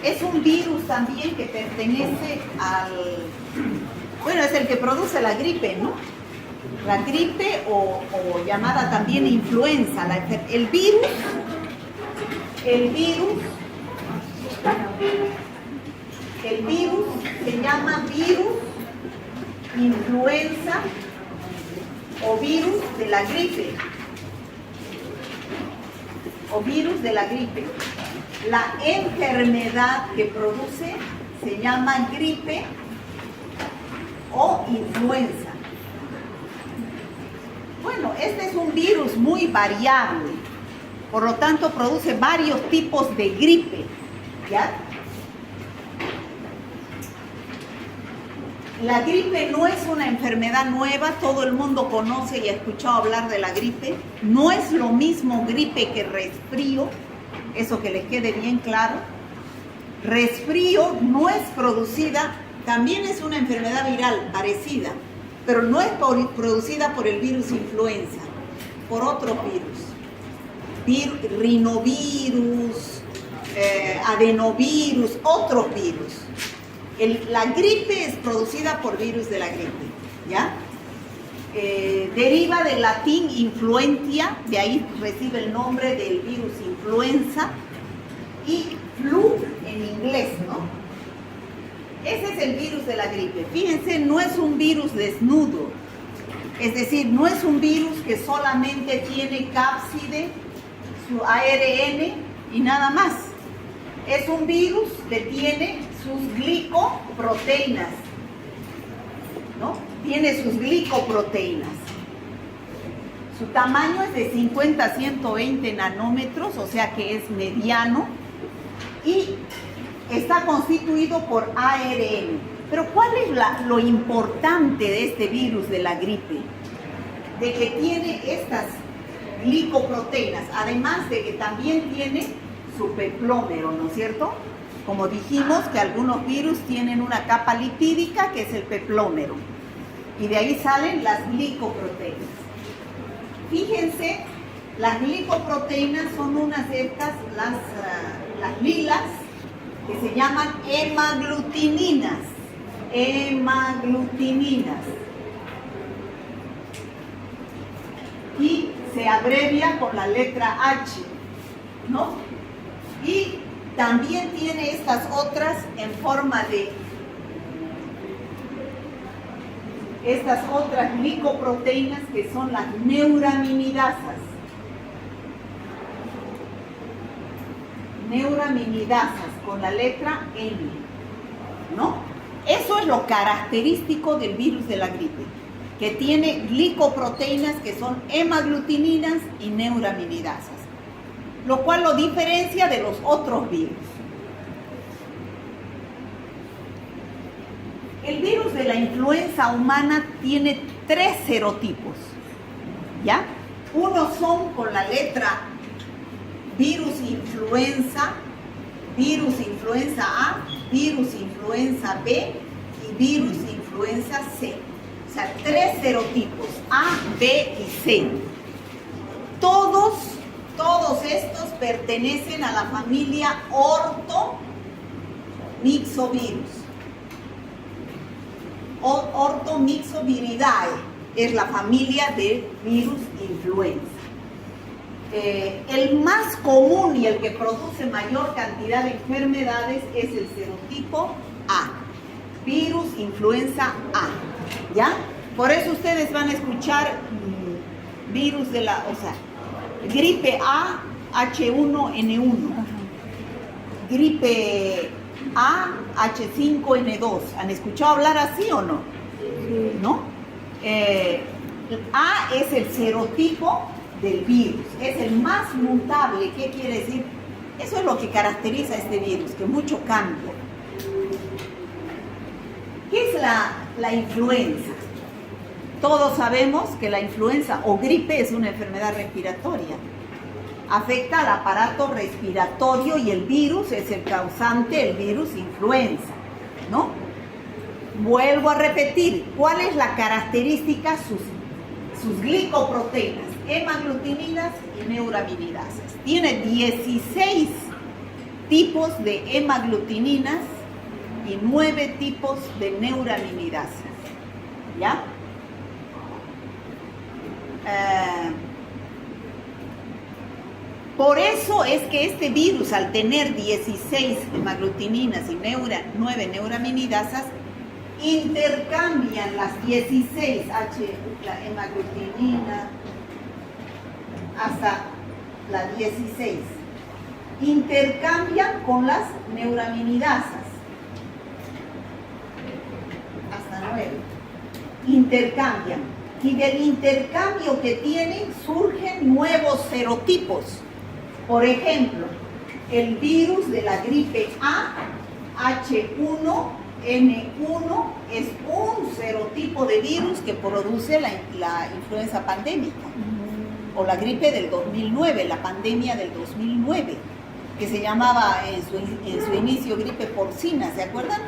Es un virus también que pertenece al... Bueno, es el que produce la gripe, ¿no? La gripe o llamada también influenza. El virus se llama virus influenza o virus de la gripe. O virus de la gripe. La enfermedad que produce se llama gripe o influenza. Bueno, este es un virus muy variable, por lo tanto produce varios tipos de gripe, ¿ya? La gripe no es una enfermedad nueva, todo el mundo conoce y ha escuchado hablar de la gripe. No es lo mismo gripe que resfrío, eso que les quede bien claro. Resfrío no es producida, también es una enfermedad viral parecida, pero no es producida por el virus influenza, por otros virus. Rinovirus, adenovirus, otros virus. La gripe es producida por virus de la gripe, ¿ya? Deriva del latín influentia, de ahí recibe el nombre del virus influenza, y flu en inglés, ¿no? Ese es el virus de la gripe. Fíjense, no es un virus desnudo, es decir, no es un virus que solamente tiene cápside, su ARN y nada más. Es un virus que tiene sus glicoproteínas, ¿no? Tiene sus glicoproteínas. Su tamaño es de 50 a 120 nanómetros, o sea que es mediano, y está constituido por ARN. Pero ¿cuál es lo importante de este virus de la gripe? De que tiene estas glicoproteínas, además de que también tiene su peplómero, ¿no es cierto? Como dijimos que algunos virus tienen una capa lipídica que es el peplómero, y de ahí salen las glicoproteínas. Fíjense, las glicoproteínas son unas de estas, las lilas, que se llaman hemaglutininas. Y se abrevia con la letra H, ¿no? Y también tiene estas otras en forma de estas otras glicoproteínas que son las neuraminidasas. Neuraminidasas con la letra N, ¿no? Eso es lo característico del virus de la gripe, que tiene glicoproteínas que son hemaglutininas y neuraminidasas, lo cual lo diferencia de los otros virus. El virus de la influenza humana tiene 3 serotipos, ¿ya? Unos son con la letra virus influenza A, virus influenza B y virus influenza C. O sea, 3 serotipos, A, B y C. Todos estos pertenecen a la familia Orthomyxovirus. Orthomyxoviridae es la familia de virus influenza. El más común y el que produce mayor cantidad de enfermedades es el serotipo A, virus influenza A, ¿ya? Por eso ustedes van a escuchar virus de la, o sea, gripe A, H1N1, gripe A, H5N2. ¿Han escuchado hablar así o no? ¿No? A es el serotipo del virus, es el más mutable. ¿Qué quiere decir? Eso es lo que caracteriza a este virus, que mucho cambia. ¿Qué es la influenza? Todos sabemos que la influenza o gripe es una enfermedad respiratoria. Afecta al aparato respiratorio y el virus es el causante, el virus influenza, ¿no? Vuelvo a repetir, ¿cuál es la característica? Sus glicoproteínas, hemaglutininas y neuraminidasas. Tiene 16 tipos de hemaglutininas y 9 tipos de neuraminidasas. ¿Ya? Por eso es que este virus, al tener 16 hemaglutininas y 9 neuraminidasas, intercambian las 16 la hemaglutinina hasta la 16. Intercambian con las neuraminidasas hasta 9. Intercambian. Y del intercambio que tienen surgen nuevos serotipos. Por ejemplo, el virus de la gripe A, H1N1, es un serotipo de virus que produce la influenza pandémica, o la gripe del 2009, la pandemia del 2009, que se llamaba en su inicio gripe porcina, ¿se acuerdan?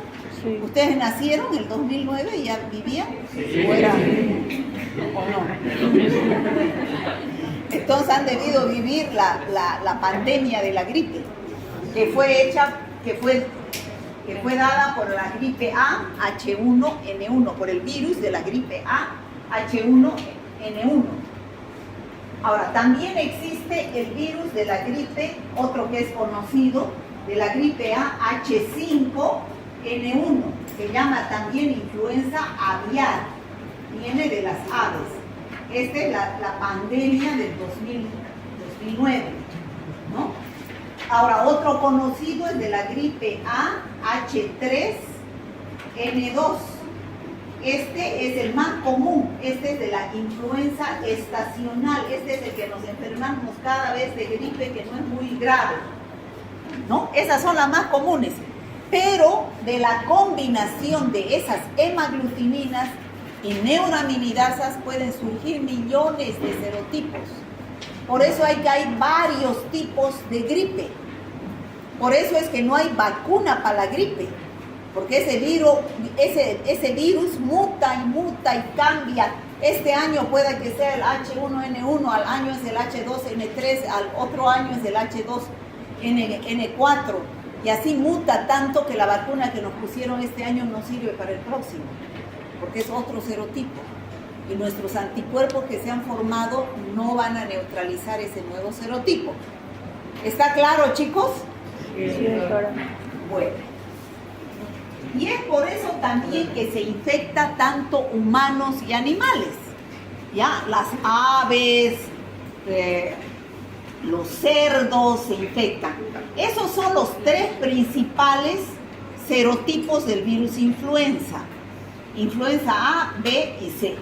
Sí. ¿Ustedes nacieron en el 2009 y ya vivían? Sí. ¿O era? ¿O no? Entonces han debido vivir la pandemia de la gripe, que fue dada por la gripe A H1N1, por el virus de la gripe A H1N1. Ahora, también existe el virus de la gripe, otro que es conocido, de la gripe A H5N1, se llama también influenza aviar, viene de las aves. Esta es la pandemia del 2009, ¿no? Ahora, otro conocido es de la gripe A H3N2. Este es el más común, este es de la influenza estacional, este es el que nos enfermamos cada vez de gripe, que no es muy grave, ¿no? Esas son las más comunes, pero de la combinación de esas hemaglutininas y neuraminidasas pueden surgir millones de serotipos. Por eso hay varios tipos de gripe. Por eso es que no hay vacuna para la gripe, porque ese virus muta y cambia. Este año puede que sea el H1N1, al año es el H2N3, al otro año es el H2N4, y así muta tanto que la vacuna que nos pusieron este año no sirve para el próximo, porque es otro serotipo, y nuestros anticuerpos que se han formado no van a neutralizar ese nuevo serotipo. ¿Está claro, chicos? Sí, claro. Bueno, y es por eso también que se infecta tanto humanos y animales, ¿ya? Las aves, los cerdos se infectan. Esos son los 3 principales serotipos del virus influenza. Influenza A, B y C.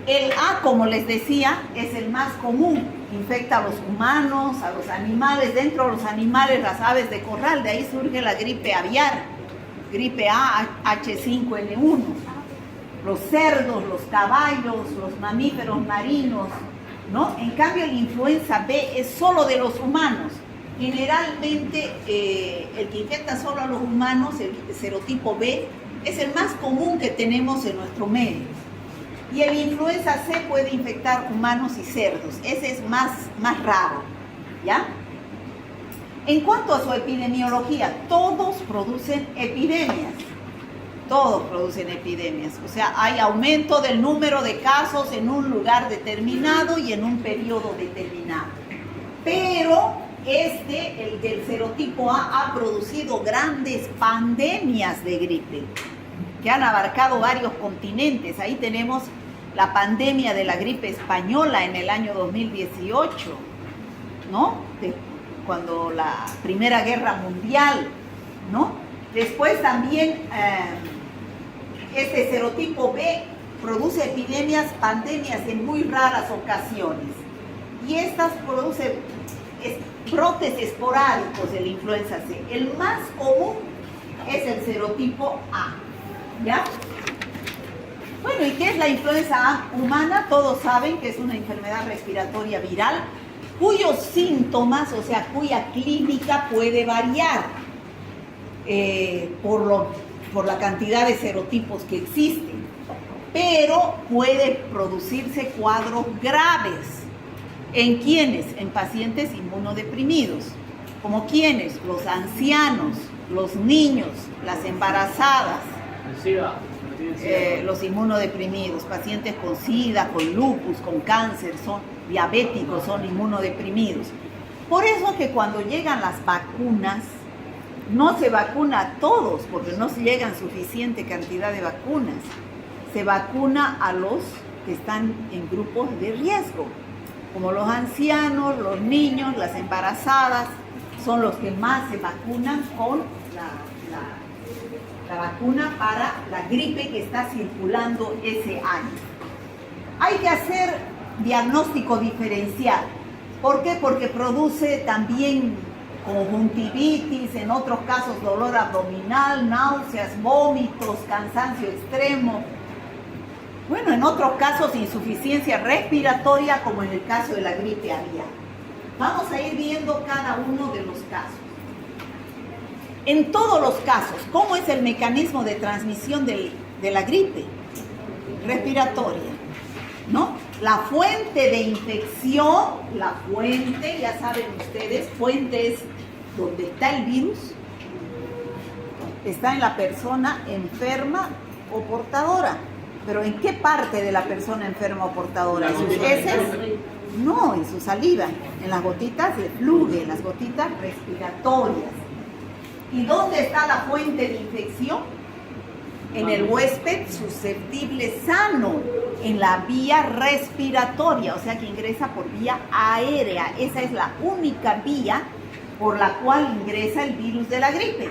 El A, como les decía, es el más común. Infecta a los humanos, a los animales. Dentro de los animales, las aves de corral. De ahí surge la gripe aviar, gripe A, H5N1. Los cerdos, los caballos, los mamíferos marinos, ¿no? En cambio, la influenza B es solo de los humanos. Generalmente, el que infecta solo a los humanos, el serotipo B, es el más común que tenemos en nuestro medio. Y el influenza C puede infectar humanos y cerdos. Ese es más raro, ¿ya? En cuanto a su epidemiología, todos producen epidemias. Todos producen epidemias. O sea, hay aumento del número de casos en un lugar determinado y en un periodo determinado. Pero el del serotipo A ha producido grandes pandemias de gripe que han abarcado varios continentes. Ahí tenemos la pandemia de la gripe española en el año 2018, ¿no? Cuando la Primera Guerra Mundial, ¿no? Después también este serotipo B produce epidemias, pandemias en muy raras ocasiones. Y estas producen brotes esporádicos de la influenza C. El más común es el serotipo A, ¿ya? Bueno, ¿y qué es la influenza A humana? Todos saben que es una enfermedad respiratoria viral cuyos síntomas, o sea, cuya clínica puede variar por la cantidad de serotipos que existen, pero puede producirse cuadros graves. ¿En quiénes? En pacientes inmunodeprimidos. ¿Como quiénes? Los ancianos, los niños, las embarazadas, los inmunodeprimidos, pacientes con SIDA, con lupus, con cáncer, son diabéticos, son inmunodeprimidos. Por eso que cuando llegan las vacunas, no se vacuna a todos, porque no se llegan suficiente cantidad de vacunas. Se vacuna a los que están en grupos de riesgo, como los ancianos, los niños, las embarazadas, son los que más se vacunan con la vacuna para la gripe que está circulando ese año. Hay que hacer diagnóstico diferencial. ¿Por qué? Porque produce también conjuntivitis, en otros casos dolor abdominal, náuseas, vómitos, cansancio extremo. Bueno, en otros casos insuficiencia respiratoria, como en el caso de la gripe aviar. Vamos a ir viendo cada uno de los casos. En todos los casos, ¿cómo es el mecanismo de transmisión de la gripe? Respiratoria, ¿no? La fuente de infección, la fuente, ya saben ustedes, fuente es donde está el virus, está en la persona enferma o portadora. ¿Pero en qué parte de la persona enferma o portadora? ¿En sus heces? No, en su saliva, en las gotitas de flujo, en las gotitas respiratorias. ¿Y dónde está la fuente de infección? En el huésped susceptible sano, en la vía respiratoria, o sea que ingresa por vía aérea. Esa es la única vía por la cual ingresa el virus de la gripe.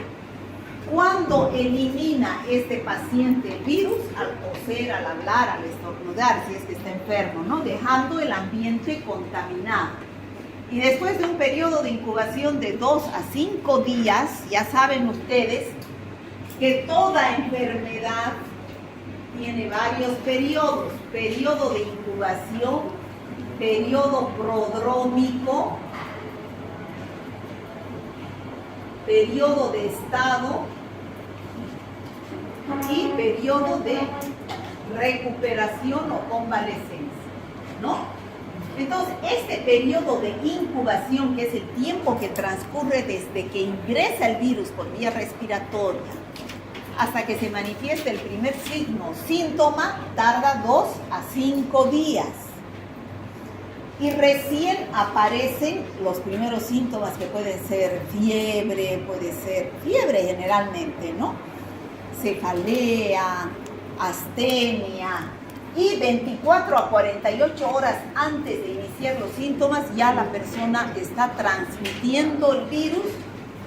Cuando elimina este paciente el virus, al toser, al hablar, al estornudar, si es que está enfermo, ¿no? Dejando el ambiente contaminado. Y después de un periodo de incubación de 2 a 5 días, ya saben ustedes que toda enfermedad tiene varios periodos. Periodo de incubación, periodo prodrómico, periodo de estado y periodo de recuperación o convalescencia, ¿no? Entonces, este periodo de incubación, que es el tiempo que transcurre desde que ingresa el virus por vía respiratoria hasta que se manifiesta el primer signo o síntoma, tarda 2 a 5 días. Y recién aparecen los primeros síntomas, que pueden ser fiebre, generalmente, ¿no? Cefalea, astenia, y 24 a 48 horas antes de iniciar los síntomas ya la persona está transmitiendo el virus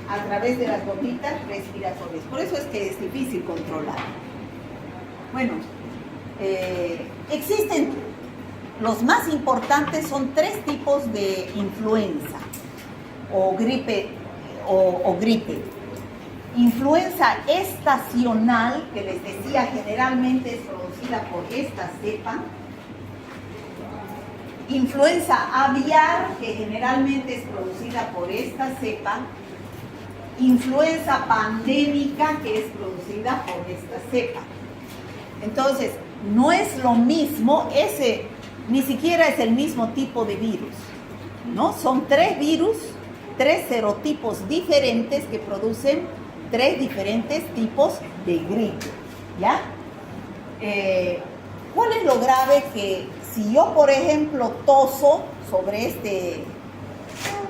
a través de las gotitas respiratorias. Por eso es que es difícil controlar. Bueno, existen, los más importantes son 3 tipos de influenza o gripe. Influenza estacional, que les decía generalmente es producida por esta cepa. Influenza aviar, que generalmente es producida por esta cepa. Influenza pandémica, que es producida por esta cepa. Entonces, no es lo mismo, ni siquiera es el mismo tipo de virus, ¿no? Son 3 virus, 3 serotipos diferentes que producen 3 diferentes tipos de gripe, ¿ya? ¿Cuál es lo grave? Que si yo, por ejemplo, toso sobre este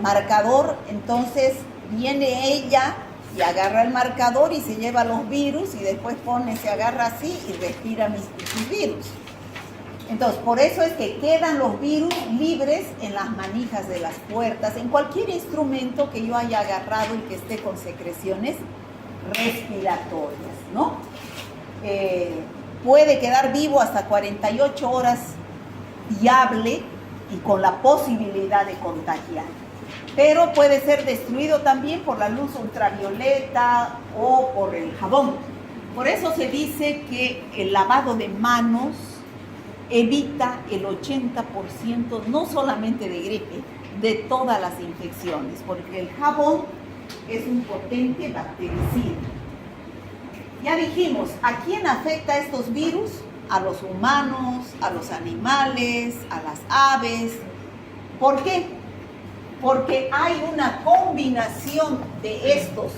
marcador, entonces viene ella y agarra el marcador y se lleva los virus y después se agarra así y respira mis virus. Entonces, por eso es que quedan los virus libres en las manijas de las puertas, en cualquier instrumento que yo haya agarrado y que esté con secreciones respiratorias, ¿no? Puede quedar vivo hasta 48 horas viable y con la posibilidad de contagiar. Pero puede ser destruido también por la luz ultravioleta o por el jabón. Por eso se dice que el lavado de manos evita el 80%, no solamente de gripe, de todas las infecciones, porque el jabón es un potente bactericida. Ya dijimos, ¿a quién afecta estos virus? A los humanos, a los animales, a las aves. ¿Por qué? porque hay una combinación de estos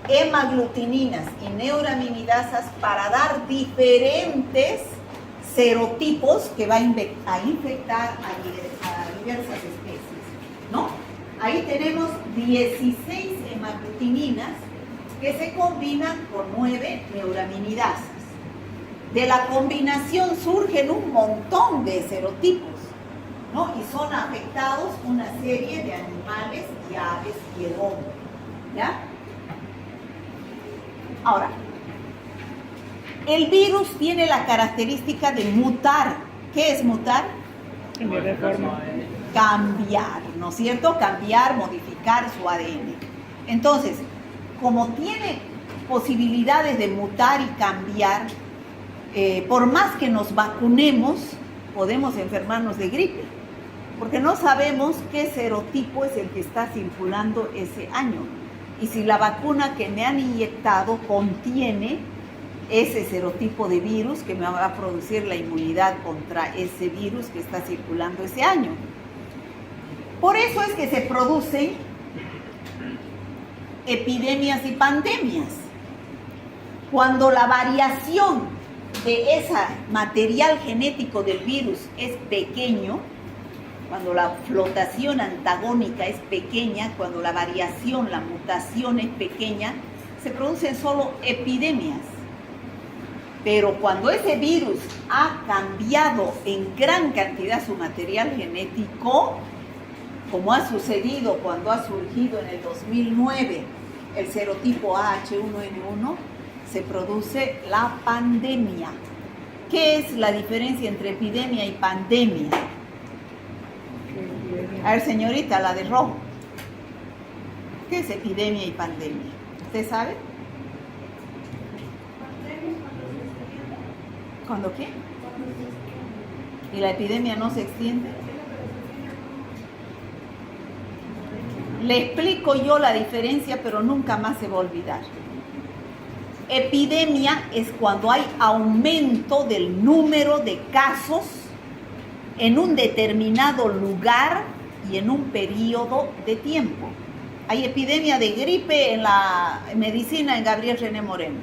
hemaglutininas y neuraminidasas para dar diferentes serotipos que va a infectar a diversas especies, ¿no? Ahí tenemos 16 hemaglutininas que se combinan con 9 neuraminidasas. De la combinación surgen un montón de serotipos, ¿no? Y son afectados una serie de animales y aves y el hombre, ¿ya? Ahora, el virus tiene la característica de mutar. ¿Qué es mutar? Cambiar, ¿no es cierto? Cambiar, modificar su ADN. Entonces, como tiene posibilidades de mutar y cambiar, por más que nos vacunemos, podemos enfermarnos de gripe, porque no sabemos qué serotipo es el que está circulando ese año. Y si la vacuna que me han inyectado contiene ese serotipo de virus que me va a producir la inmunidad contra ese virus que está circulando ese año. Por eso es que se producen epidemias y pandemias. Cuando la variación de ese material genético del virus es pequeño, cuando la flotación antagónica es pequeña, cuando la variación, la mutación es pequeña, se producen solo epidemias. Pero cuando ese virus ha cambiado en gran cantidad su material genético, como ha sucedido cuando ha surgido en el 2009 el serotipo AH1N1, se produce la pandemia. ¿Qué es la diferencia entre epidemia y pandemia? A ver, señorita, la de rojo. ¿Qué es epidemia y pandemia? ¿Usted sabe? ¿Cuándo qué? ¿Y la epidemia no se extiende? Le explico yo la diferencia, pero nunca más se va a olvidar. Epidemia es cuando hay aumento del número de casos en un determinado lugar y en un periodo de tiempo. Hay epidemia de gripe en la medicina en Gabriel René Moreno.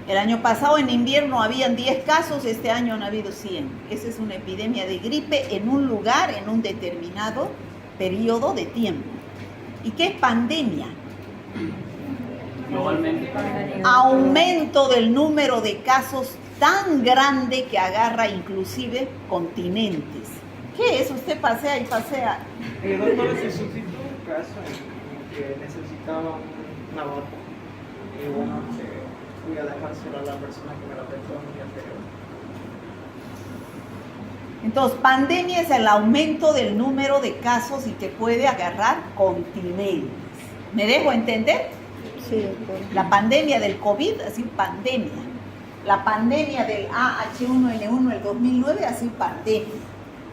El año pasado en invierno habían 10 casos, este año han habido 100. Esa es una epidemia de gripe en un lugar, en un determinado periodo de tiempo. ¿Y qué es pandemia? Globalmente. Aumento del número de casos tan grande que agarra inclusive continentes. ¿Qué es? Usted pasea y pasea. Doctora, se suscitó un caso en que necesitaba una bota. Y bueno, fui a dejárselo a la persona que me la prestó el día anterior. Entonces, pandemia es el aumento del número de casos y que puede agarrar continentes. ¿Me dejo entender? Sí, La pandemia del COVID ha sido pandemia. La pandemia del AH1N1 del 2009 ha sido pandemia,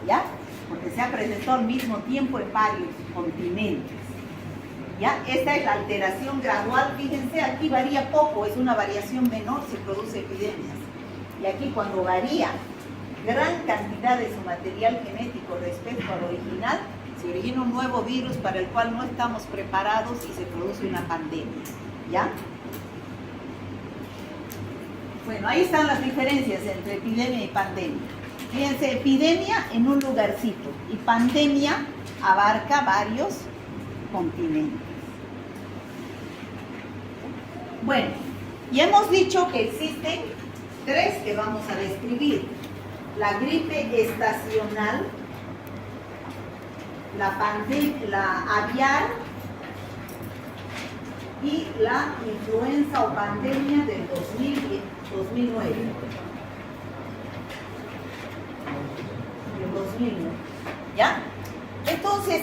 ¿ya? Porque se ha presentado al mismo tiempo en varios continentes, ¿ya? Esta es la alteración gradual. Fíjense, aquí varía poco, es una variación menor, se produce epidemias. Y aquí cuando varía gran cantidad de su material genético respecto al original, se origina un nuevo virus para el cual no estamos preparados y se produce una pandemia, ¿ya? Bueno, ahí están las diferencias entre epidemia y pandemia. Fíjense, epidemia en un lugarcito y pandemia abarca varios continentes. Bueno, ya hemos dicho que existen 3 que vamos a describir: la gripe estacional, la aviar y la influenza o pandemia del 2009. Del 2009. ¿Ya? Entonces,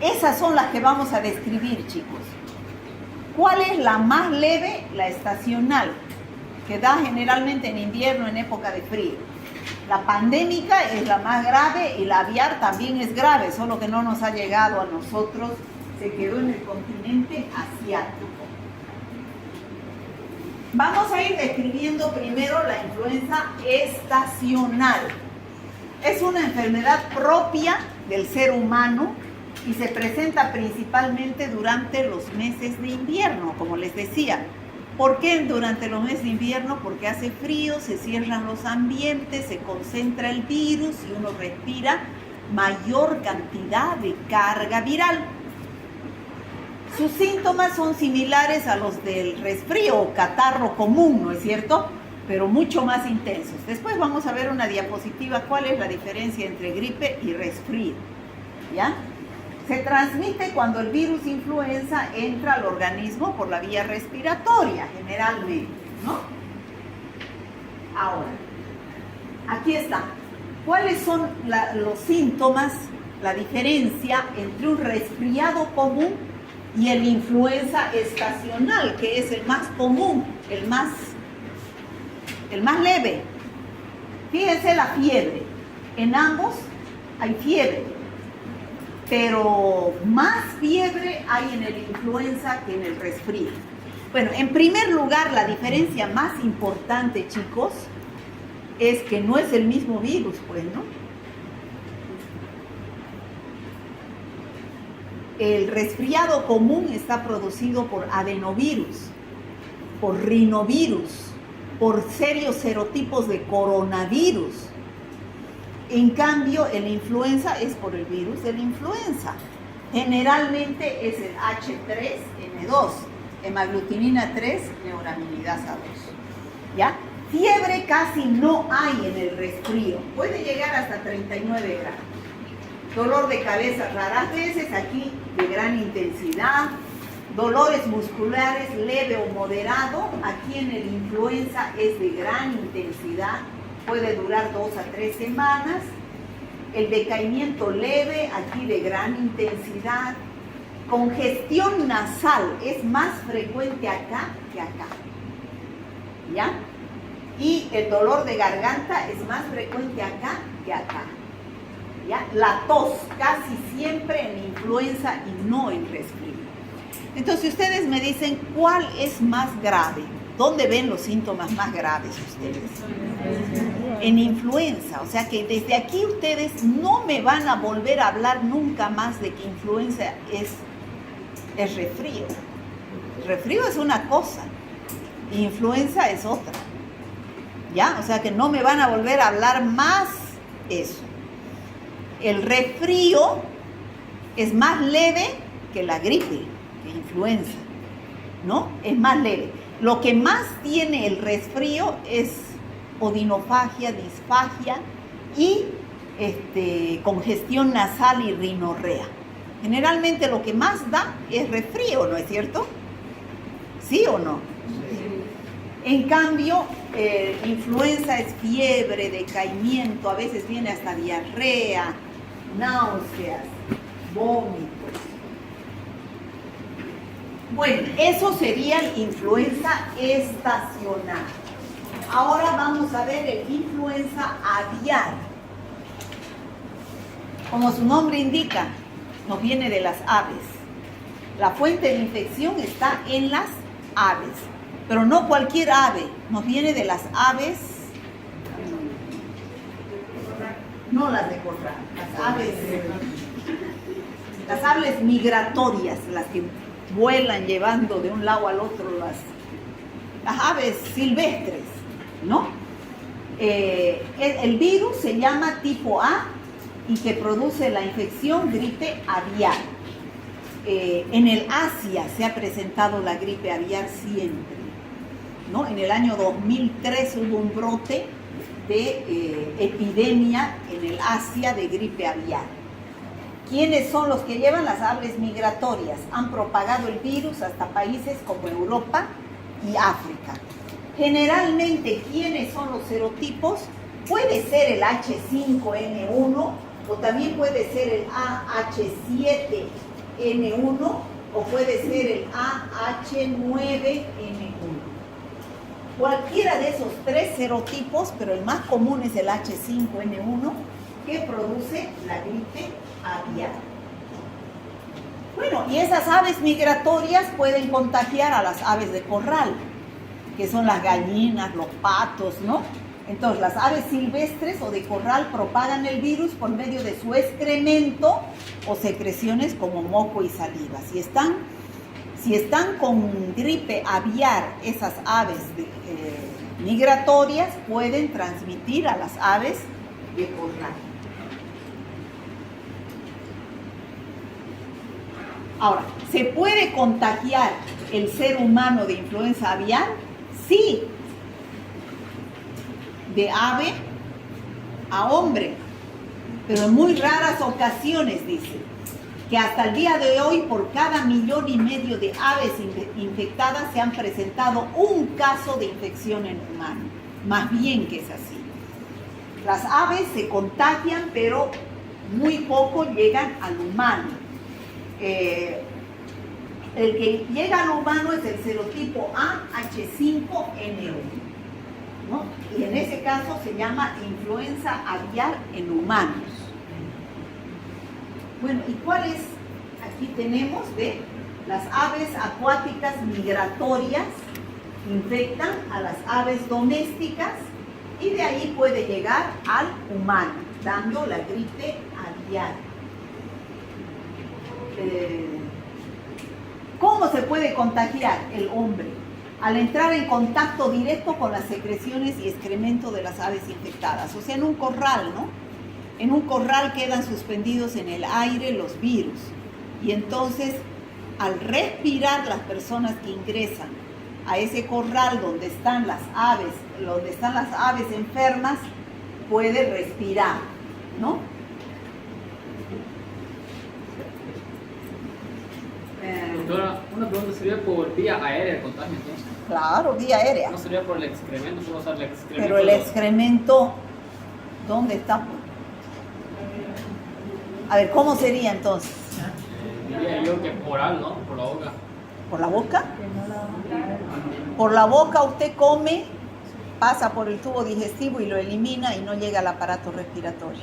esas son las que vamos a describir, chicos. ¿Cuál es la más leve? La estacional, que da generalmente en invierno, en época de frío. La pandémica es la más grave y la aviar también es grave, solo que no nos ha llegado a nosotros, se quedó en el continente asiático. Vamos a ir describiendo primero la influenza estacional. Es una enfermedad propia del ser humano y se presenta principalmente durante los meses de invierno, como les decía. ¿Por qué durante los meses de invierno? Porque hace frío, se cierran los ambientes, se concentra el virus y uno respira mayor cantidad de carga viral. Sus síntomas son similares a los del resfrío o catarro común, ¿no es cierto? Pero mucho más intensos. Después vamos a ver una diapositiva cuál es la diferencia entre gripe y resfrío, ¿ya? Se transmite cuando el virus influenza entra al organismo por la vía respiratoria, generalmente, ¿no? Ahora, aquí está. ¿Cuáles son los síntomas, la diferencia entre un resfriado común y el influenza estacional, que es el más común, el más leve? Fíjense la fiebre. En ambos hay fiebre. Pero más fiebre hay en el influenza que en el resfrío. Bueno, en primer lugar, la diferencia más importante, chicos, es que no es el mismo virus, pues, ¿no? El resfriado común está producido por adenovirus, por rinovirus, por serios serotipos de coronavirus. En cambio, el influenza es por el virus de la influenza. Generalmente es el H3N2, hemaglutinina 3, neuraminidasa 2. ¿Ya? Fiebre casi no hay en el resfrío. Puede llegar hasta 39 grados. Dolor de cabeza raras veces, aquí de gran intensidad. Dolores musculares leve o moderado. Aquí en el influenza es de gran intensidad. Puede durar 2 a 3 semanas. El decaimiento leve, aquí de gran intensidad. Congestión nasal es más frecuente acá que acá. ¿Ya? Y el dolor de garganta es más frecuente acá que acá. ¿Ya? La tos casi siempre en influenza y no en resfrío. Entonces ustedes me dicen cuál es más grave. ¿Dónde ven los síntomas más graves ustedes? En influenza. O sea que desde aquí ustedes no me van a volver a hablar nunca más de que influenza es resfrío. Resfrío es una cosa y influenza es otra. ¿Ya? O sea que no me van a volver a hablar más eso. El resfrío es más leve que la gripe, que influenza, ¿no? Es más leve. Lo que más tiene el resfrío es odinofagia, disfagia y congestión nasal y rinorrea. Generalmente lo que más da es resfrío, ¿no es cierto? ¿Sí o no? Sí. En cambio, influenza es fiebre, decaimiento, a veces viene hasta diarrea, náuseas, vómitos. Bueno, eso sería el influenza estacional. Ahora vamos a ver el influenza aviar. Como su nombre indica, nos viene de las aves. La fuente de infección está en las aves, pero no cualquier ave, nos viene de las aves, no las de corral, las aves migratorias, las que vuelan llevando de un lado al otro las aves silvestres, ¿no? El virus se llama tipo A y que produce la infección gripe aviar. En el Asia se ha presentado la gripe aviar siempre, ¿no? En el año 2003 hubo un brote de epidemia en el Asia de gripe aviar. ¿Quiénes son los que llevan? Las aves migratorias. Han propagado el virus hasta países como Europa y África. Generalmente, ¿quiénes son los serotipos? Puede ser el H5N1 o también puede ser el AH7N1 o puede ser el AH9N1. Cualquiera de esos tres serotipos, pero el más común es el H5N1, que produce la gripe aviar. Bueno, y esas aves migratorias pueden contagiar a las aves de corral, que son las gallinas, los patos, ¿no? Entonces, las aves silvestres o de corral propagan el virus por medio de su excremento o secreciones como moco y saliva. Si están con gripe aviar, esas aves migratorias pueden transmitir a las aves de corral. Ahora, ¿se puede contagiar el ser humano de influenza aviar? Sí, de ave a hombre, pero en muy raras ocasiones, dice, que hasta el día de hoy por cada 1,5 millones de aves infectadas se han presentado un caso de infección en humano. Más bien que es así. Las aves se contagian, pero muy poco llegan al humano. El que llega al humano es el serotipo AH5N1, ¿no? Y en ese caso se llama influenza aviar en humanos. Bueno, ¿y cuál es? Aquí tenemos, ¿ve? Las aves acuáticas migratorias infectan a las aves domésticas y de ahí puede llegar al humano, dando la gripe aviar. ¿Cómo se puede contagiar el hombre? Al entrar en contacto directo con las secreciones y excremento de las aves infectadas. O sea, en un corral, ¿no? En un corral quedan suspendidos en el aire los virus. Y entonces, al respirar las personas que ingresan a ese corral donde están las aves enfermas, puede respirar, ¿no? Doctora, una pregunta, ¿sería por vía aérea el contagio entonces? Claro, vía aérea. No sería por el excremento, solo usar el excremento. Pero el excremento, ¿dónde está? A ver, ¿cómo sería entonces? Diría yo que oral, ¿no? Por la boca. ¿Por la boca? Por la boca usted come, pasa por el tubo digestivo y lo elimina y no llega al aparato respiratorio.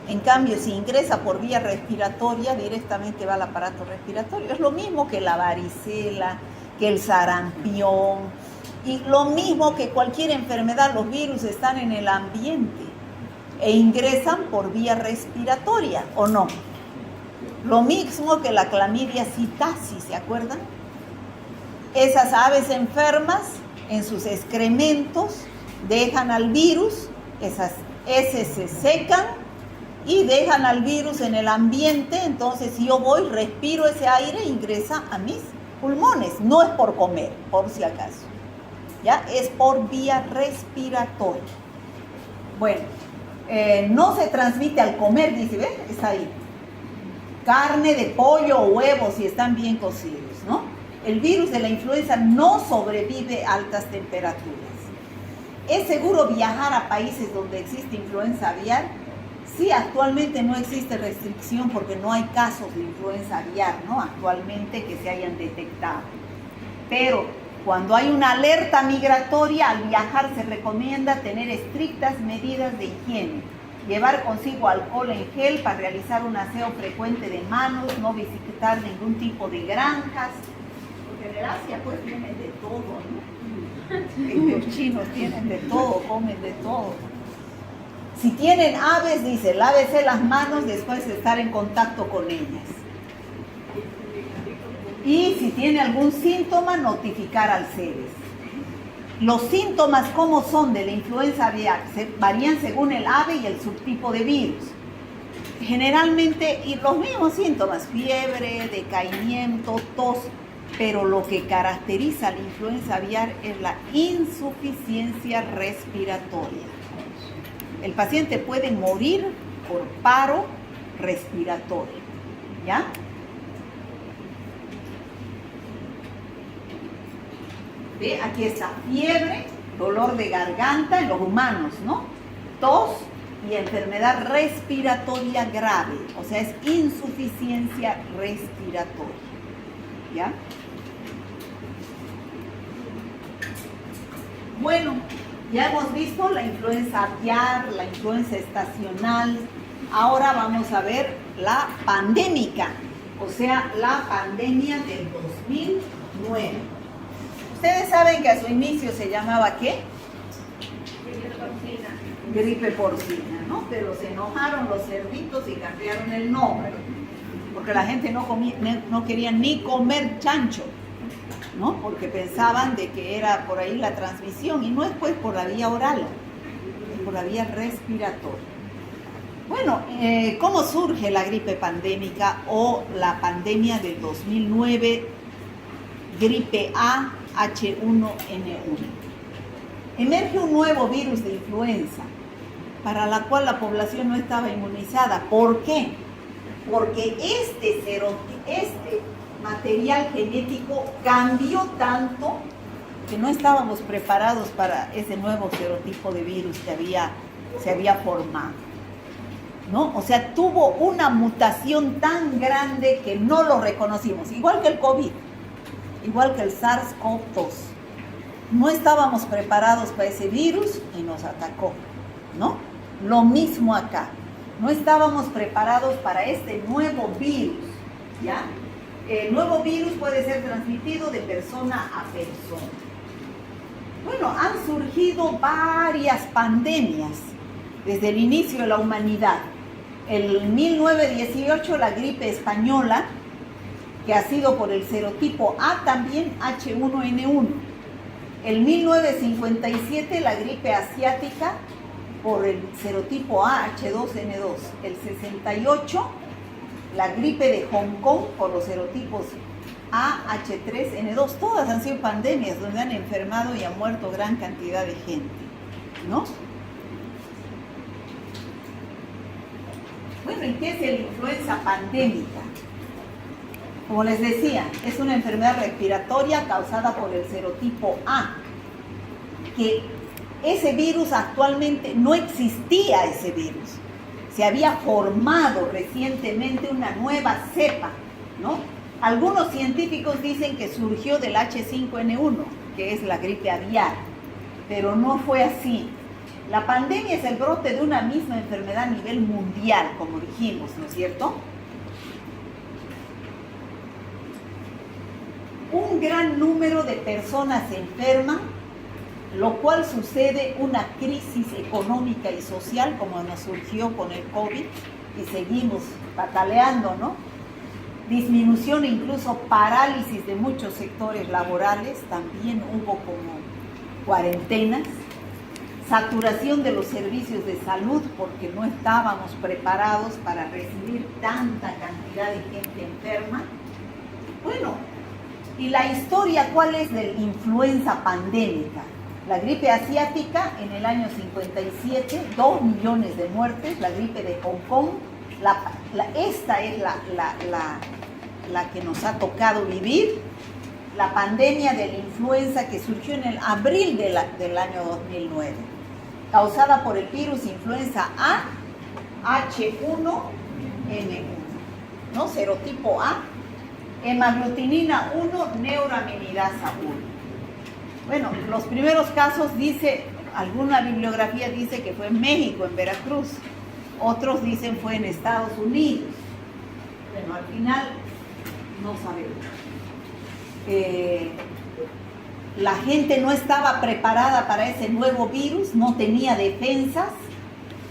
En cambio, si ingresa por vía respiratoria, directamente va al aparato respiratorio. Es lo mismo que la varicela, que el sarampión, y lo mismo que cualquier enfermedad. Los virus están en el ambiente e ingresan por vía respiratoria, ¿o no? Lo mismo que la clamidia psittacis, ¿se acuerdan? Esas aves enfermas, en sus excrementos, dejan al virus, esas heces se secan, y dejan al virus en el ambiente. Entonces, si yo voy, respiro ese aire, ingresa a mis pulmones. No es por comer, por si acaso. ¿Ya? Es por vía respiratoria. Bueno, no se transmite al comer, dice, ¿ven? Está ahí. Carne de pollo o huevos, si están bien cocidos, ¿no? El virus de la influenza no sobrevive a altas temperaturas. ¿Es seguro viajar a países donde existe influenza aviar? Sí, actualmente no existe restricción porque no hay casos de influenza aviar, ¿no? Actualmente que se hayan detectado. Pero cuando hay una alerta migratoria, al viajar se recomienda tener estrictas medidas de higiene. Llevar consigo alcohol en gel para realizar un aseo frecuente de manos, no visitar ningún tipo de granjas. Porque en el Asia pues tienen de todo, ¿no? Los chinos tienen de todo, comen de todo. Si tienen aves, dice, lávese las manos después de estar en contacto con ellas. Y si tiene algún síntoma, notificar al CEDES. Los síntomas, ¿cómo son de la influenza aviar? Varían según el ave y el subtipo de virus. Generalmente, y los mismos síntomas, fiebre, decaimiento, tos, pero lo que caracteriza a la influenza aviar es la insuficiencia respiratoria. El paciente puede morir por paro respiratorio, ¿ya? ¿Ve? Aquí está fiebre, dolor de garganta en los humanos, ¿no? Tos y enfermedad respiratoria grave, o sea, es insuficiencia respiratoria, ¿ya? Bueno, ya hemos visto la influenza aviar, la influenza estacional. Ahora vamos a ver la pandémica, o sea, la pandemia del 2009. Ustedes saben que a su inicio se llamaba ¿qué? Gripe porcina, ¿no? Pero se enojaron los cerditos y cambiaron el nombre, porque la gente no quería ni comer chancho, ¿no? Porque pensaban de que era por ahí la transmisión, y no es pues por la vía oral, es por la vía respiratoria. Bueno, ¿cómo surge la gripe pandémica o la pandemia del 2009, gripe A H1N1? Emerge un nuevo virus de influenza para la cual la población no estaba inmunizada. ¿Por qué? Porque este material genético cambió tanto que no estábamos preparados para ese nuevo serotipo de virus que se había formado, ¿no? O sea, tuvo una mutación tan grande que no lo reconocimos, igual que el COVID, igual que el SARS-CoV-2. No estábamos preparados para ese virus y nos atacó, ¿no? Lo mismo acá. No estábamos preparados para este nuevo virus, ¿ya? El nuevo virus puede ser transmitido de persona a persona. Bueno, han surgido varias pandemias desde el inicio de la humanidad. En 1918 la gripe española, que ha sido por el serotipo A, también H1N1. En 1957 la gripe asiática por el serotipo A, H2N2. El 68 la gripe de Hong Kong por los serotipos A, H3N2. Todas han sido pandemias donde han enfermado y han muerto gran cantidad de gente, ¿no? Bueno, ¿y qué es la influenza pandémica? Como les decía, es una enfermedad respiratoria causada por el serotipo A, que ese virus actualmente no existía, ese virus. Se había formado recientemente una nueva cepa, ¿no? Algunos científicos dicen que surgió del H5N1, que es la gripe aviar, pero no fue así. La pandemia es el brote de una misma enfermedad a nivel mundial, como dijimos, ¿no es cierto? Un gran número de personas se enferman, lo cual sucede una crisis económica y social, como nos surgió con el COVID, y seguimos pataleando, ¿no? Disminución e incluso parálisis de muchos sectores laborales, también hubo como cuarentenas, saturación de los servicios de salud porque no estábamos preparados para recibir tanta cantidad de gente enferma. Bueno, ¿y la historia cuál es de la influenza pandémica? La gripe asiática en el año 57, 2 millones de muertes. La gripe de Hong Kong, esta es la que nos ha tocado vivir. La pandemia de la influenza que surgió en el abril del año 2009, causada por el virus influenza A H1N1, ¿no? Serotipo A, hemaglutinina 1, neuraminidasa 1. Bueno, los primeros casos dice, alguna bibliografía dice que fue en México, en Veracruz, otros dicen fue en Estados Unidos. Bueno, al final no sabemos. La gente no estaba preparada para ese nuevo virus, no tenía defensas.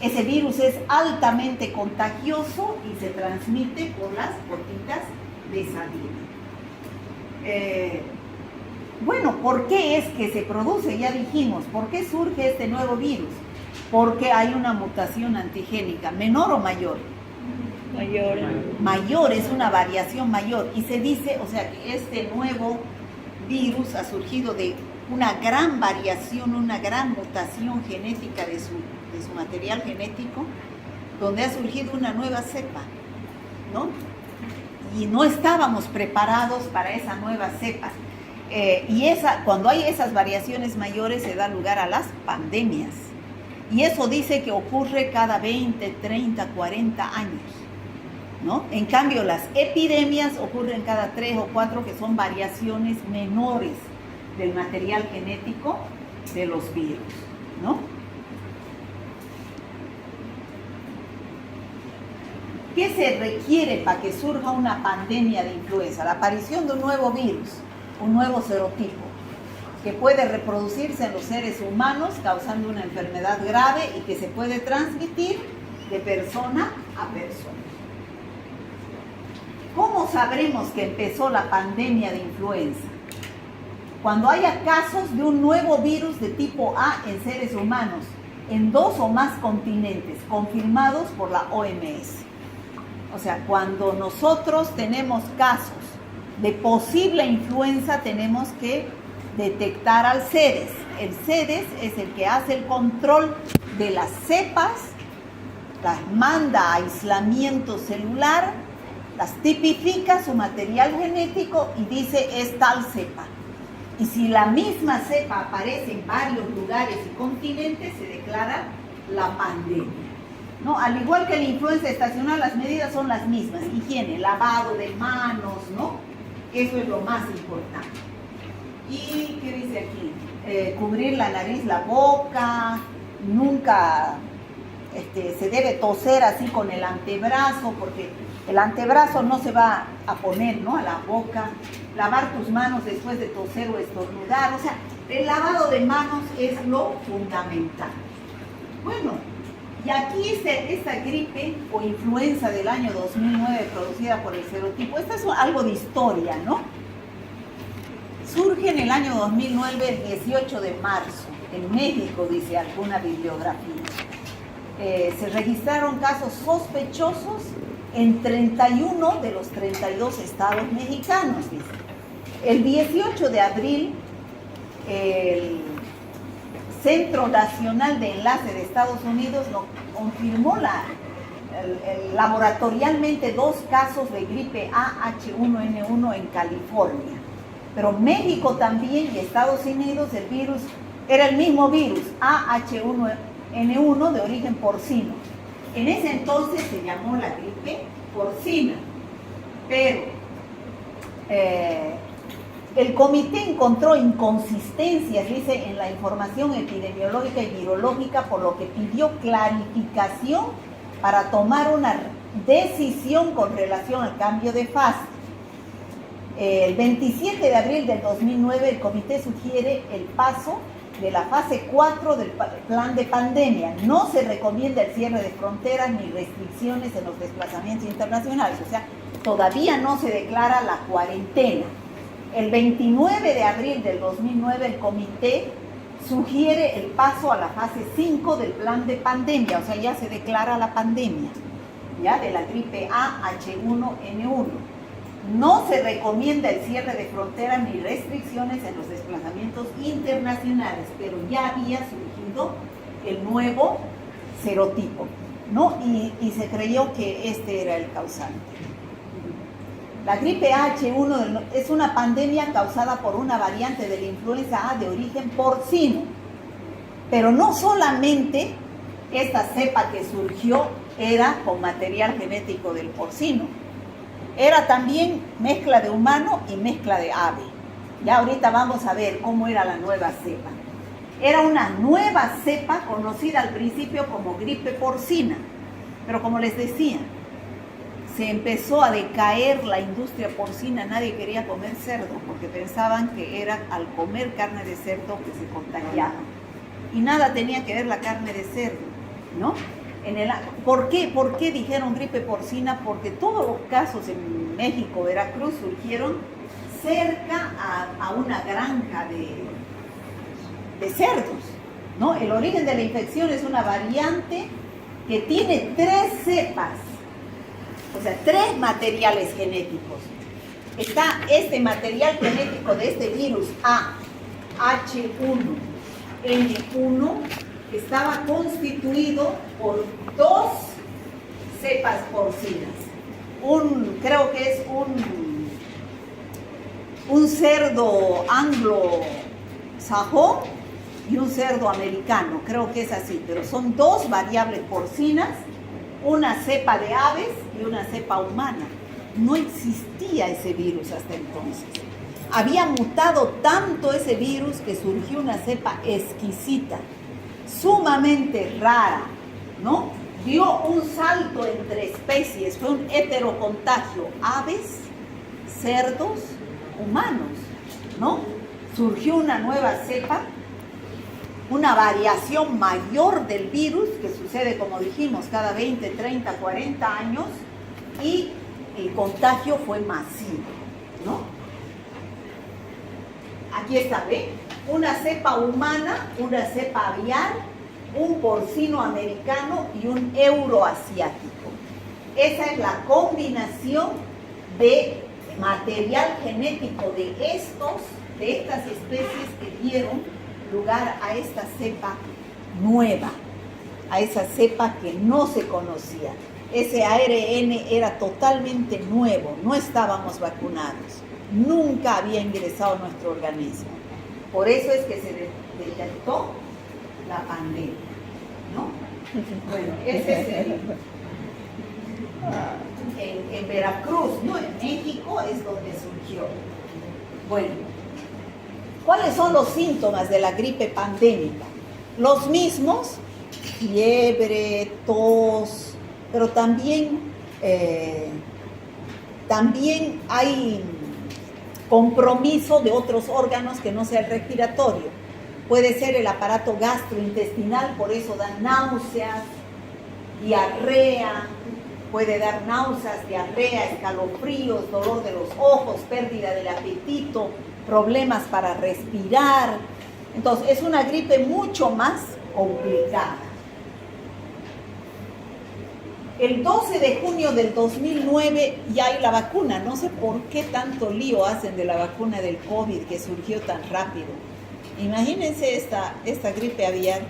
Ese virus es altamente contagioso y se transmite por las gotitas de saliva. Bueno, ¿por qué es que se produce? Ya dijimos, ¿por qué surge este nuevo virus? Porque hay una mutación antigénica, menor o mayor. Mayor. Mayor, es una variación mayor. Y se dice, o sea, que este nuevo virus ha surgido de una gran variación, una gran mutación genética de su material genético, donde ha surgido una nueva cepa, ¿no? Y no estábamos preparados para esa nueva cepa. Cuando hay esas variaciones mayores se da lugar a las pandemias. Y eso dice que ocurre cada 20, 30, 40 años, ¿no? En cambio, las epidemias ocurren cada 3 o 4, que son variaciones menores del material genético de los virus, ¿no? ¿Qué se requiere para que surja una pandemia de influenza? La aparición de un nuevo virus, un nuevo serotipo. que puede reproducirse en los seres humanos causando una enfermedad grave y que se puede transmitir de persona a persona. ¿Cómo sabremos que empezó la pandemia de influenza? Cuando haya casos de un nuevo virus de tipo A en seres humanos en 2 o más continentes, confirmados por la OMS. O sea, cuando nosotros tenemos casos de posible influenza, tenemos que detectar al CEDES. El CEDES es el que hace el control de las cepas, las manda a aislamiento celular, las tipifica su material genético y dice es tal cepa. Y si la misma cepa aparece en varios lugares y continentes, se declara la pandemia, ¿no? Al igual que la influenza estacional, las medidas son las mismas. Higiene, lavado de manos, ¿no? Eso es lo más importante. ¿Y qué dice aquí? Cubrir la nariz, la boca, nunca se debe toser así con el antebrazo, porque el antebrazo no se va a poner, ¿no?, a la boca. Lavar tus manos después de toser o estornudar. O sea, el lavado de manos es lo fundamental. Bueno, y aquí esta gripe o influenza del año 2009 producida por el serotipo, esta es algo de historia, ¿no? Surge en el año 2009, el 18 de marzo, en México, dice alguna bibliografía. Se registraron casos sospechosos en 31 de los 32 estados mexicanos, dice. El 18 de abril, el Centro Nacional de Enlace de Estados Unidos confirmó laboratorialmente 2 casos de gripe A-H1N1 en California. Pero México también y Estados Unidos, el virus era el mismo virus, A-H1N1 de origen porcino. En ese entonces se llamó la gripe porcina, pero el comité encontró inconsistencias, dice, en la información epidemiológica y virológica, por lo que pidió clarificación para tomar una decisión con relación al cambio de fase. El 27 de abril del 2009, el comité sugiere el paso de la fase 4 del plan de pandemia. No se recomienda el cierre de fronteras ni restricciones en los desplazamientos internacionales, o sea, todavía no se declara la cuarentena. El 29 de abril del 2009, el comité sugiere el paso a la fase 5 del plan de pandemia, o sea, ya se declara la pandemia, ya, de la gripe A-H1N1. No se recomienda el cierre de fronteras ni restricciones en los desplazamientos internacionales, pero ya había surgido el nuevo serotipo, ¿no? Y se creyó que este era el causante. La gripe H1 es una pandemia causada por una variante de la influenza A de origen porcino, pero no solamente esta cepa que surgió era con material genético del porcino, era también mezcla de humano y mezcla de ave. Ya ahorita vamos a ver cómo era la nueva cepa. Era una nueva cepa conocida al principio como gripe porcina, pero como les decía, se empezó a decaer la industria porcina, nadie quería comer cerdo porque pensaban que era al comer carne de cerdo que se contagiaba. Y nada tenía que ver la carne de cerdo, ¿no? ¿Por qué dijeron gripe porcina? Porque todos los casos en México, Veracruz, surgieron cerca a una granja de cerdos, ¿no? El origen de la infección es una variante que tiene 3 cepas, o sea, 3 materiales genéticos. Está este material genético de este virus A-H1N1, que estaba constituido por 2 cepas porcinas. Creo que es un cerdo anglosajón y un cerdo americano, creo que es así, pero son 2 variables porcinas, una cepa de aves y una cepa humana. No existía ese virus hasta entonces. Había mutado tanto ese virus que surgió una cepa exquisita, sumamente rara, ¿no? Dio un salto entre especies, fue un heterocontagio, aves, cerdos, humanos, ¿no? surgió una nueva cepa, una variación mayor del virus, que sucede, como dijimos, cada 20, 30, 40 años, y el contagio fue masivo, ¿no? Aquí está, ¿ve? Una cepa humana, una cepa aviar, un porcino americano y un euroasiático. Esa es la combinación de material genético de estas especies que dieron lugar a esta cepa nueva, a esa cepa que no se conocía. Ese ARN era totalmente nuevo, no estábamos vacunados, nunca había ingresado a nuestro organismo. Por eso es que se detectó la pandemia, ¿no? Bueno, ese es en Veracruz, ¿no? En México es donde surgió. Bueno, ¿cuáles son los síntomas de la gripe pandémica? Los mismos, fiebre, tos, pero también hay compromiso de otros órganos que no sea el respiratorio. Puede ser el aparato gastrointestinal, por eso dan náuseas, diarrea, puede dar náuseas, diarrea, escalofríos, dolor de los ojos, pérdida del apetito, problemas para respirar. Entonces, es una gripe mucho más complicada. El 12 de junio del 2009 ya hay la vacuna. No sé por qué tanto lío hacen de la vacuna del COVID que surgió tan rápido. Imagínense esta gripe aviar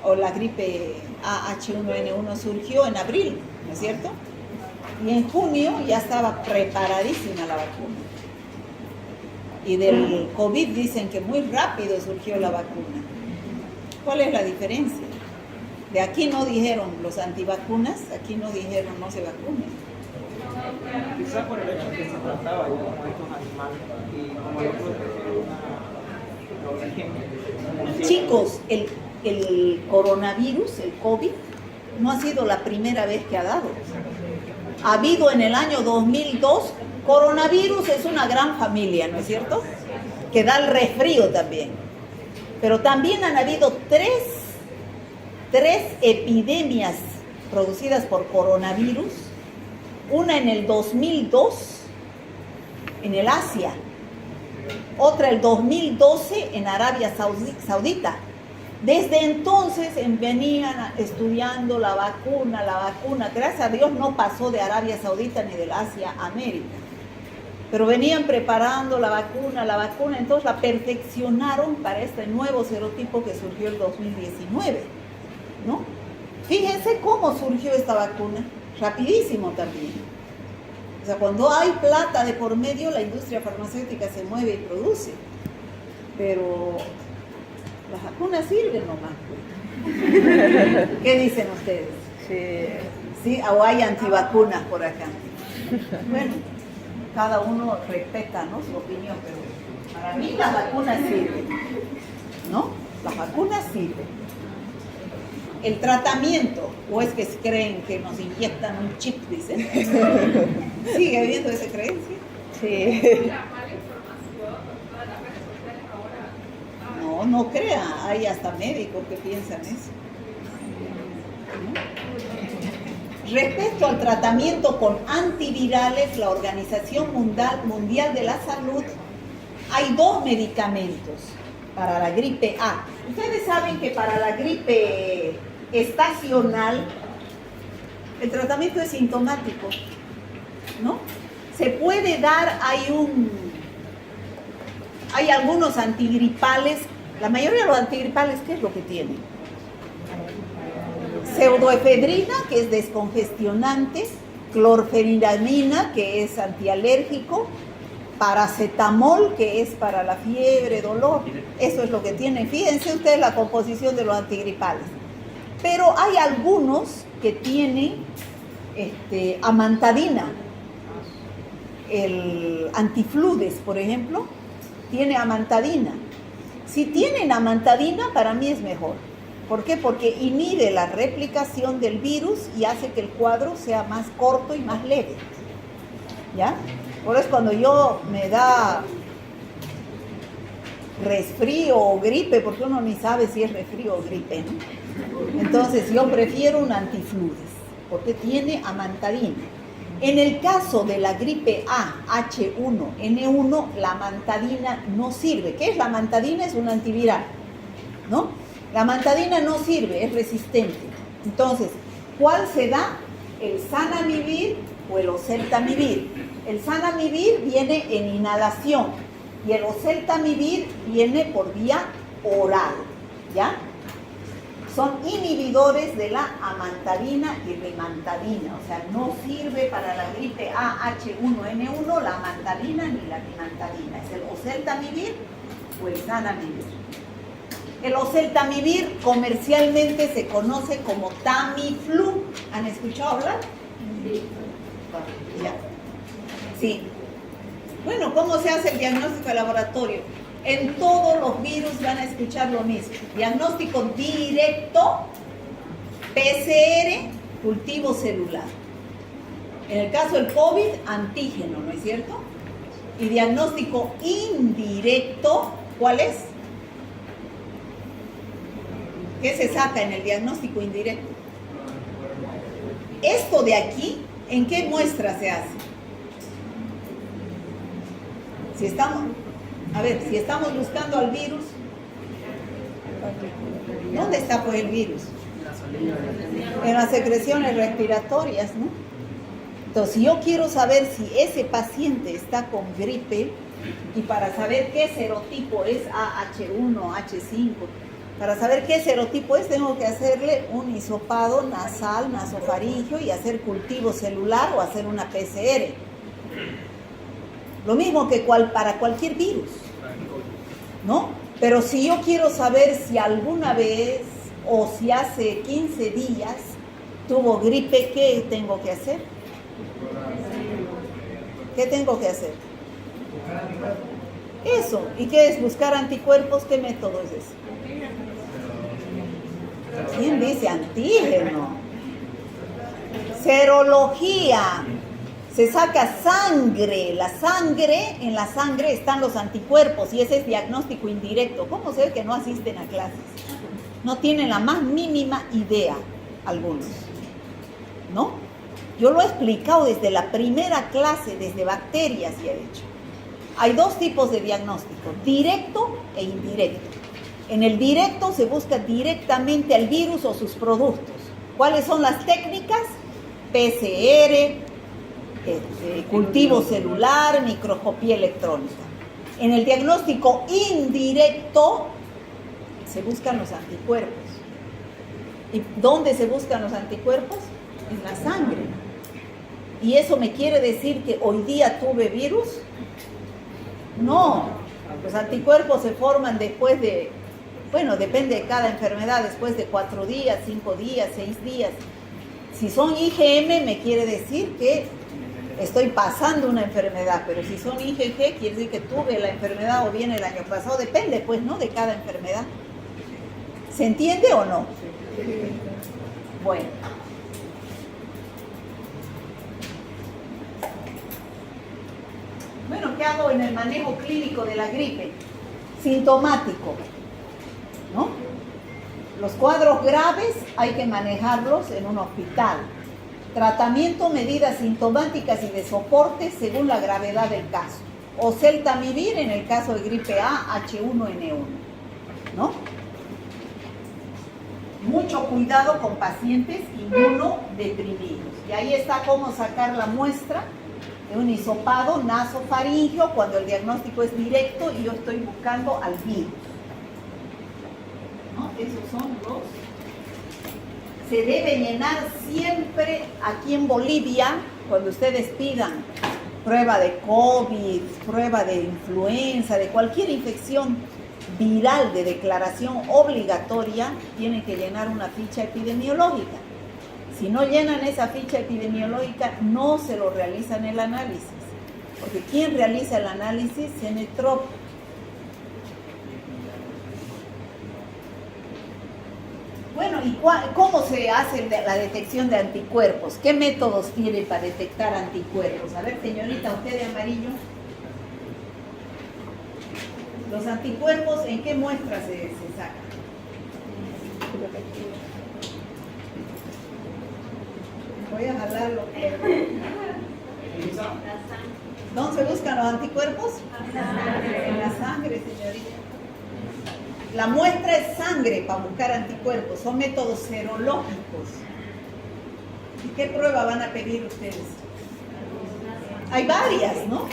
o la gripe H1N1 surgió en abril, ¿no es cierto? Y en junio ya estaba preparadísima la vacuna. Y del COVID dicen que muy rápido surgió la vacuna. ¿Cuál es la diferencia? De aquí no dijeron los antivacunas, aquí no dijeron no se vacunen. Quizás por el hecho de que se trataba ya como estos animales y como yo creo que Chicos, el coronavirus, el COVID, no ha sido la primera vez que ha dado. Ha habido en el año 2002, coronavirus es una gran familia, ¿no es cierto? Que da el resfrío también. Pero también han habido tres epidemias producidas por coronavirus. Una en el 2002 en el Asia, otra el 2012 en Arabia Saudita. Desde entonces venían estudiando la vacuna. Gracias a Dios no pasó de Arabia Saudita ni del Asia a América. Pero venían preparando la vacuna, entonces la perfeccionaron para este nuevo serotipo que surgió el 2019, ¿no? Fíjense cómo surgió esta vacuna, rapidísimo también. O sea, cuando hay plata de por medio, la industria farmacéutica se mueve y produce. Pero las vacunas sirven nomás. ¿Qué dicen ustedes? Sí, o hay antivacunas por acá. Bueno, cada uno respeta, ¿no?, su opinión, pero para mí las vacunas sirven, ¿no? Las vacunas sirven. El tratamiento, o es que creen que nos inyectan un chip, dicen. ¿Sigue habiendo esa creencia? Sí. No crea, hay hasta médicos que piensan eso. ¿No? Respecto al tratamiento con antivirales, la Organización Mundial de la Salud, hay 2 medicamentos para la gripe A. Ustedes saben que para la gripe estacional el tratamiento es sintomático, ¿no? Se puede dar, hay algunos antigripales. La mayoría de los antigripales, ¿qué es lo que tienen? Pseudoefedrina, que es descongestionante, clorfeniramina, que es antialérgico, paracetamol, que es para la fiebre, dolor. Eso es lo que tienen. Fíjense ustedes la composición de los antigripales. Pero hay algunos que tienen amantadina. El antifludes, por ejemplo, tiene amantadina. Si tienen amantadina, para mí es mejor. ¿Por qué? Porque inhibe la replicación del virus y hace que el cuadro sea más corto y más leve. ¿Ya? Por eso cuando yo me da resfrío o gripe, porque uno ni sabe si es resfrío o gripe, ¿no? Entonces yo prefiero un antifludes, porque tiene amantadina. En el caso de la gripe A, H1N1, la amantadina no sirve. ¿Qué es la amantadina? Es un antiviral, ¿no? La amantadina no sirve, es resistente. Entonces, ¿cuál se da? ¿El Zanamivir o el Oseltamivir? El Zanamivir viene en inhalación y el Oseltamivir viene por vía oral, ¿ya? Son inhibidores de la amantadina y rimantadina, o sea, no sirve para la gripe A, H1N1 la amantadina ni la rimantadina, es el Oseltamivir o el Zanamivir. El Oseltamivir comercialmente se conoce como Tamiflu. ¿Han escuchado hablar? Sí. Ya. Sí. Bueno, ¿cómo se hace el diagnóstico de laboratorio? En todos los virus van a escuchar lo mismo. Diagnóstico directo, PCR, cultivo celular. En el caso del COVID, antígeno, ¿no es cierto? Y diagnóstico indirecto, ¿cuál es? ¿Qué se saca en el diagnóstico indirecto? Esto de aquí, ¿en qué muestra se hace? Si estamos buscando al virus, ¿dónde está pues el virus? En las secreciones respiratorias, ¿no? Entonces, si yo quiero saber si ese paciente está con gripe, y para saber qué serotipo es AH1, H5, para saber qué serotipo es, tengo que hacerle un hisopado nasal, nasofaringeo y hacer cultivo celular o hacer una PCR. Lo mismo que para cualquier virus, ¿no? Pero si yo quiero saber si alguna vez o si hace 15 días tuvo gripe, ¿qué tengo que hacer? ¿Qué tengo que hacer? Eso. ¿Y qué es buscar anticuerpos? ¿Qué método es ese? ¿Quién dice antígeno? Serología. Se saca sangre. En la sangre están los anticuerpos y ese es diagnóstico indirecto. ¿Cómo se ve que no asisten a clases? No tienen la más mínima idea algunos, ¿no? Yo lo he explicado desde la primera clase, desde bacterias y he dicho. Hay dos tipos de diagnóstico, directo e indirecto. En el directo se busca directamente al virus o sus productos. ¿Cuáles son las técnicas? PCR, cultivo celular, microscopía electrónica. En el diagnóstico indirecto se buscan los anticuerpos. ¿Y dónde se buscan los anticuerpos? En la sangre. ¿Y eso me quiere decir que hoy día tuve virus? No, los anticuerpos se forman después de, bueno, depende de cada enfermedad, después de 4 días, 5 días, 6 días. Si son IgM me quiere decir que estoy pasando una enfermedad, pero si son IgG quiere decir que tuve la enfermedad o viene el año pasado, depende pues, ¿no? De cada enfermedad. ¿Se entiende o no? Bueno. Bueno, ¿qué hago en el manejo clínico de la gripe? Sintomático, ¿no? Los cuadros graves hay que manejarlos en un hospital. Tratamiento, medidas sintomáticas y de soporte según la gravedad del caso. Oseltamivir en el caso de gripe A, H1N1, ¿no? Mucho cuidado con pacientes inmunodeprimidos. Y ahí está cómo sacar la muestra de un hisopado nasofaringeo cuando el diagnóstico es directo y yo estoy buscando al virus, ¿no? Esos son los. Se debe llenar siempre aquí en Bolivia, cuando ustedes pidan prueba de COVID, prueba de influenza, de cualquier infección viral de declaración obligatoria, tienen que llenar una ficha epidemiológica. Si no llenan esa ficha epidemiológica, no se lo realizan el análisis. Porque ¿quién realiza el análisis? Cenetrop. Bueno, ¿y cómo se hace la detección de anticuerpos? ¿Qué métodos tiene para detectar anticuerpos? A ver, señorita, usted de amarillo. Los anticuerpos, ¿en qué muestra se sacan? Voy a jalarlo. ¿Dónde se buscan los anticuerpos? En la sangre, señorita. La muestra es sangre para buscar anticuerpos. Son métodos serológicos. ¿Y qué prueba van a pedir ustedes? Hay varias, ¿no?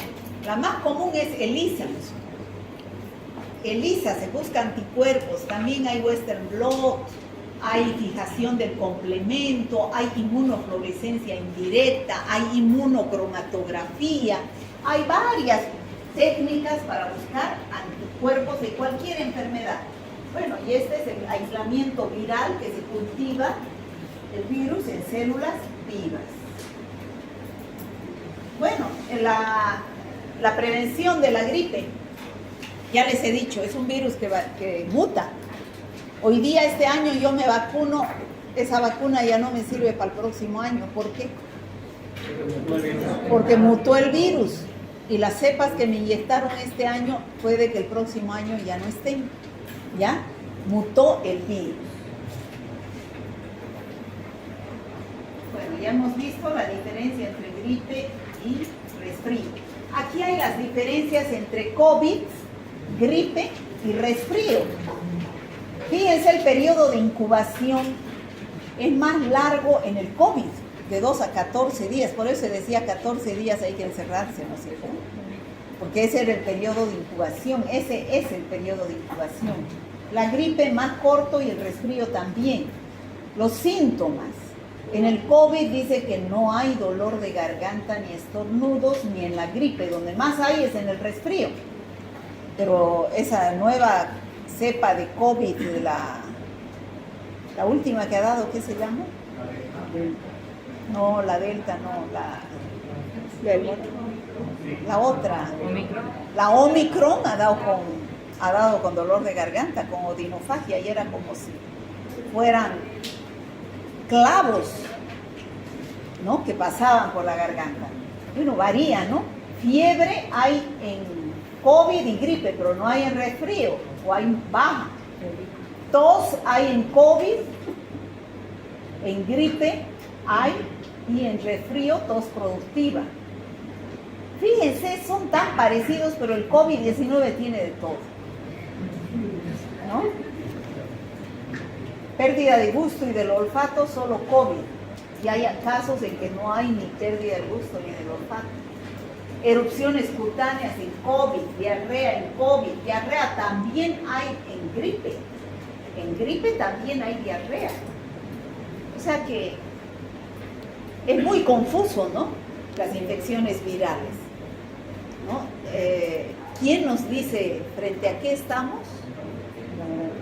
La más común es ELISA. ELISA, se busca anticuerpos. También hay Western blot, hay fijación del complemento, hay inmunofluorescencia indirecta, hay inmunocromatografía. Hay varias técnicas para buscar anticuerpos de cualquier enfermedad. Bueno, y este es el aislamiento viral que se cultiva el virus en células vivas. Bueno, la prevención de la gripe, ya les he dicho, es un virus que muta. Hoy día, este año, yo me vacuno, esa vacuna ya no me sirve para el próximo año. ¿Por qué? Porque mutó el virus. Y las cepas que me inyectaron este año, puede que el próximo año ya no estén. ¿Ya? Mutó el virus. Bueno, ya hemos visto la diferencia entre gripe y resfrío. Aquí hay las diferencias entre COVID, gripe y resfrío. Fíjense, el periodo de incubación es más largo en el COVID, de 2 a 14 días. Por eso se decía 14 días hay que encerrarse, ¿no es cierto? Porque ese era el periodo de incubación, ese es el periodo de incubación. La gripe más corto y el resfrío también. Los síntomas. En el COVID dice que no hay dolor de garganta ni estornudos, ni en la gripe. Donde más hay es en el resfrío. Pero esa nueva cepa de COVID, la última que ha dado, ¿qué se llama? No, la Delta, no, la otra. La Omicron ha dado con dolor de garganta, con odinofagia, y era como si fueran clavos, ¿no?, que pasaban por la garganta. Bueno, varía, ¿no? Fiebre hay en COVID y gripe, pero no hay en resfrío, o hay baja. Tos hay en COVID, en gripe hay, y en resfrío tos productiva. Fíjense, son tan parecidos, pero el COVID-19 tiene de todo, ¿no? Pérdida de gusto y del olfato, solo COVID. Y hay casos en que no hay ni pérdida del gusto ni del olfato. Erupciones cutáneas en COVID, diarrea en COVID. Diarrea también hay en gripe. En gripe también hay diarrea. O sea que es muy confuso, ¿no?, las infecciones virales, ¿no? ¿Quién nos dice frente a qué estamos?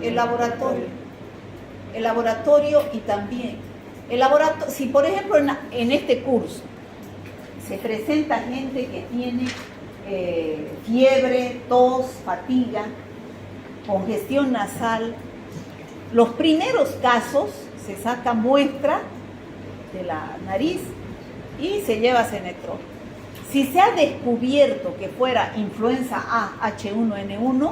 El laboratorio. El laboratorio, y también el laboratorio. Si por ejemplo en este curso se presenta gente que tiene fiebre, tos, fatiga, congestión nasal, los primeros casos se saca muestra de la nariz y se lleva a Cenetrol. Si se ha descubierto que fuera influenza A, H1N1,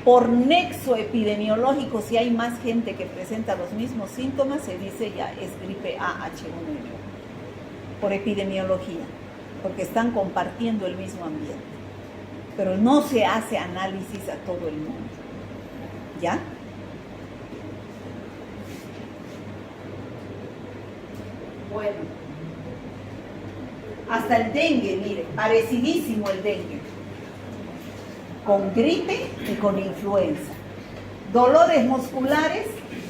por nexo epidemiológico, si hay más gente que presenta los mismos síntomas, se dice ya es gripe A, H1N1, por epidemiología, porque están compartiendo el mismo ambiente. Pero no se hace análisis a todo el mundo, ¿ya? Bueno, hasta el dengue, mire, parecidísimo el dengue, con gripe y con influenza. Dolores musculares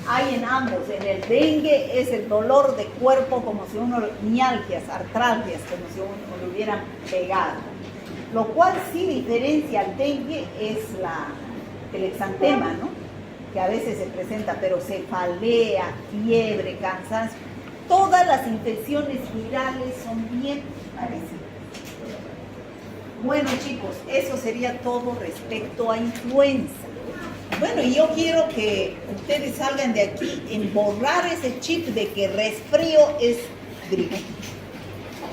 hay en ambos. En el dengue es el dolor de cuerpo como si uno, mialgias, artralgias, como si uno le hubieran pegado. Lo cual sí diferencia al dengue es el exantema, ¿no?, que a veces se presenta, pero cefalea, fiebre, cansancio. Todas las infecciones virales son bien parecidas. Bueno, chicos, eso sería todo respecto a influenza. Bueno, y yo quiero que ustedes salgan de aquí en borrar ese chip de que resfrío es gripe.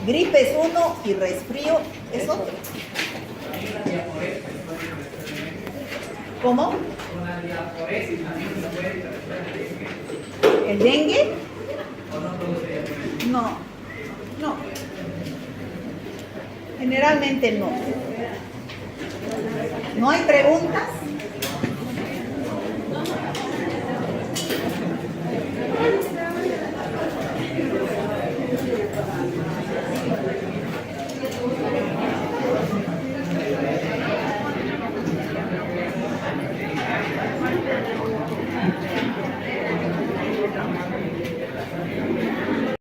Gripe es uno y resfrío es otro. ¿Cómo? Una diaforesis también se puede traducir. ¿El dengue? ¿O no produce? No, no. Generalmente no. ¿No hay preguntas?